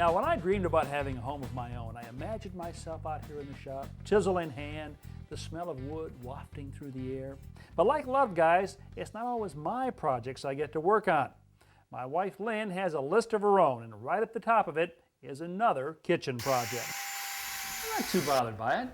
Now, when I dreamed about having a home of my own, I imagined myself out here in the shop, chisel in hand, the smell of wood wafting through the air. But like a lot of guys, it's not always my projects I get to work on. My wife Lynn has a list of her own, and right at the top of it is another kitchen project. I'm not too bothered by it.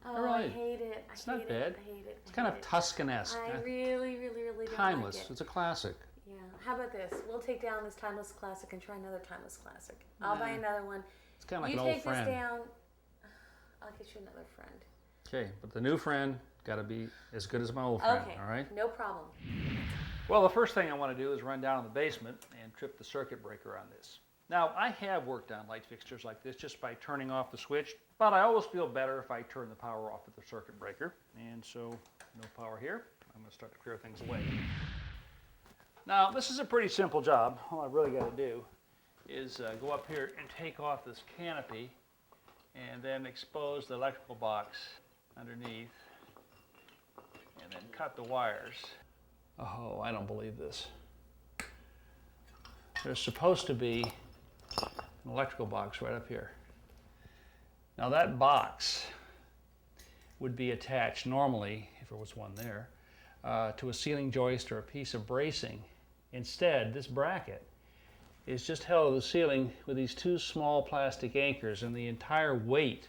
Oh, really, I hate it. It's not bad. I hate it. It's kind of Tuscan-esque. I really don't like it. Timeless. It's a classic. Yeah. How about this? We'll take down this timeless classic and try another timeless classic. I'll buy another one. It's kind of like an old friend. You take this down, I'll get you another friend. Okay, but the new friend got to be as good as my old friend, okay, all right? No problem. Well, the first thing I want to do is run down in the basement and trip the circuit breaker on this. Now, I have worked on light fixtures like this just by turning off the switch, but I always feel better if I turn the power off at the circuit breaker. And so, no power here. I'm going to start to clear things away. Now, this is a pretty simple job. All I've really got to do is go up here and take off this canopy and then expose the electrical box underneath and then cut the wires. Oh, I don't believe this. There's supposed to be an electrical box right up here. Now that box would be attached normally, if there was one there, to a ceiling joist or a piece of bracing. Instead, this bracket is just held to the ceiling with these two small plastic anchors, and the entire weight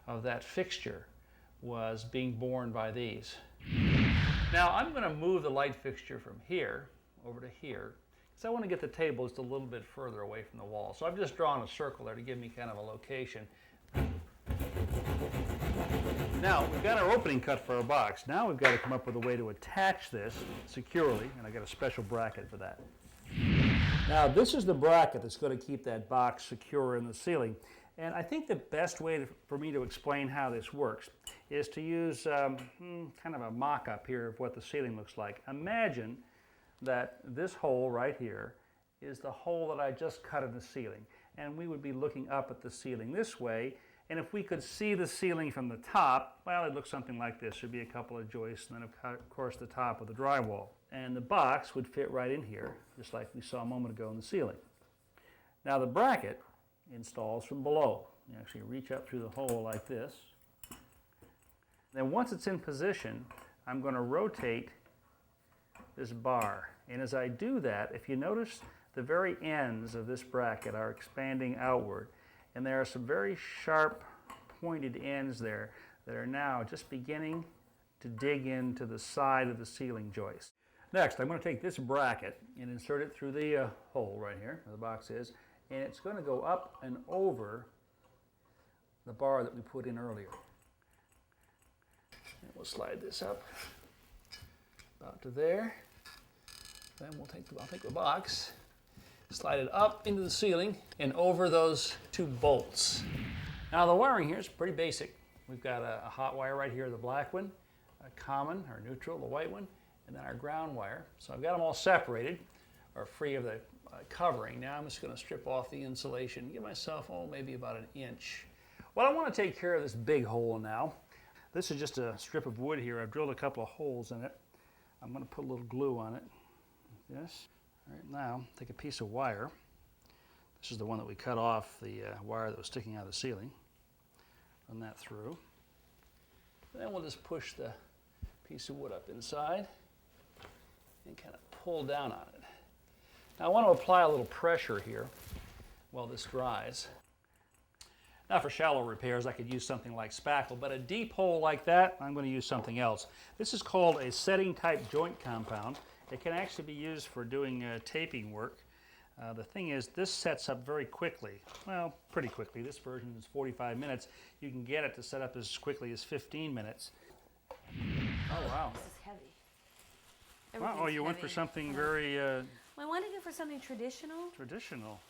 of that fixture was being borne by these. Now I'm going to move the light fixture from here over to here because I want to get the table just a little bit further away from the wall. So I've just drawn a circle there to give me kind of a location. Now we've got our opening cut for our box. Now we've got to come up with a way to attach this securely, and I've got a special bracket for that. Now this is the bracket that's going to keep that box secure in the ceiling. And I think the best way for me to explain how this works is to use kind of a mock-up here of what the ceiling looks like. Imagine that this hole right here is the hole that I just cut in the ceiling. And we would be looking up at the ceiling this way. And if we could see the ceiling from the top, well, it looks something like this. There'd be a couple of joists, and then of course the top of the drywall. And the box would fit right in here, just like we saw a moment ago in the ceiling. Now the bracket installs from below. You actually reach up through the hole like this. Then once it's in position, I'm going to rotate this bar. And as I do that, if you notice, the very ends of this bracket are expanding outward. And there are some very sharp pointed ends there that are now just beginning to dig into the side of the ceiling joist. Next, I'm going to take this bracket and insert it through the hole right here, where the box is, and it's going to go up and over the bar that we put in earlier. And we'll slide this up about to there. Then I'll take the box, slide it up into the ceiling and over those two bolts. Now the wiring here is pretty basic. We've got a hot wire right here, the black one, a common or neutral, the white one, and then our ground wire. So I've got them all separated or free of the covering. Now I'm just going to strip off the insulation, give myself, maybe about an inch. Well, I want to take care of this big hole now. This is just a strip of wood here. I've drilled a couple of holes in it. I'm going to put a little glue on it. Yes. All right, now take a piece of wire. This is the one that we cut off, the wire that was sticking out of the ceiling. Run that through. Then we'll just push the piece of wood up inside and kind of pull down on it. Now I want to apply a little pressure here while this dries. Now for shallow repairs I could use something like spackle, but a deep hole like that I'm going to use something else. This is called a setting type joint compound. It can actually be used for doing taping work. The thing is, this sets up very quickly. Well, pretty quickly. This version is 45 minutes. You can get it to set up as quickly as 15 minutes. Oh, wow. This is heavy. Wow, oh, you went for something very... Well, I wanted to go for something traditional. Traditional.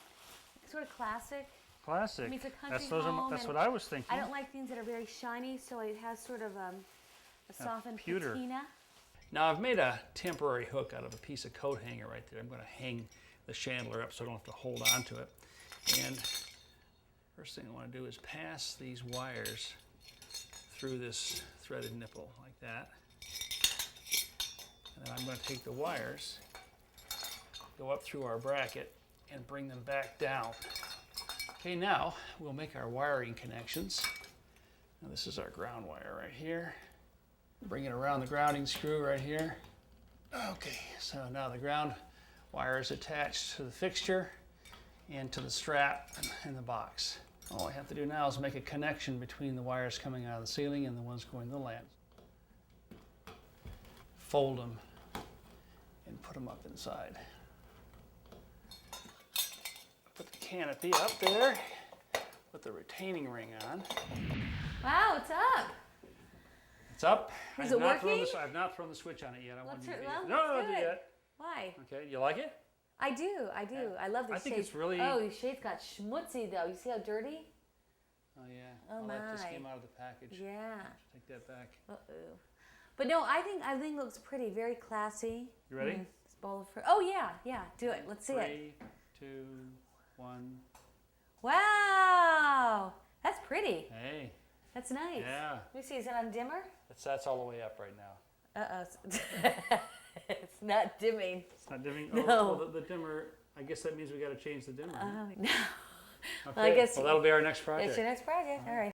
Sort of classic. Classic. I mean, it's a country home. That's what I was thinking. I don't like things that are very shiny, so it has sort of a softened patina. Now I've made a temporary hook out of a piece of coat hanger right there. I'm going to hang the chandelier up so I don't have to hold on to it. And first thing I want to do is pass these wires through this threaded nipple like that. And then I'm going to take the wires, go up through our bracket, and bring them back down Okay, now we'll make our wiring connections. Now this is our ground wire right here. Bring it around the grounding screw right here. Okay, so now the ground wire is attached to the fixture and to the strap in the box. All I have to do now is make a connection between the wires coming out of the ceiling and the ones going to the lamp. Fold them and put them up inside. Put the canopy up there, put the retaining ring on. Wow, it's up. It's up. Is it working? I've not thrown the switch on it yet. I want you to Well, no, let's don't do do it. yet. Why? Okay, you like it? I do. I love the I shade. think it's really. Oh, your shade's got schmutzy though. You see how dirty? Oh yeah. Oh Well, that just my. came out of the package. Yeah. Take that back. Uh-oh. But no, I think it looks pretty, very classy. You ready? This bowl of fruit. Oh yeah, do it. Let's see it. 3, 2, 1. Wow, that's pretty. Hey. That's nice. Yeah. Let me see. Is it on dimmer? That's all the way up right now. Uh-oh. It's not dimming. It's not dimming. No. Oh, well, the dimmer. I guess that means we got to change the dimmer. Oh no. Okay. Well, I guess that'll be our next project. it's your next project. All right.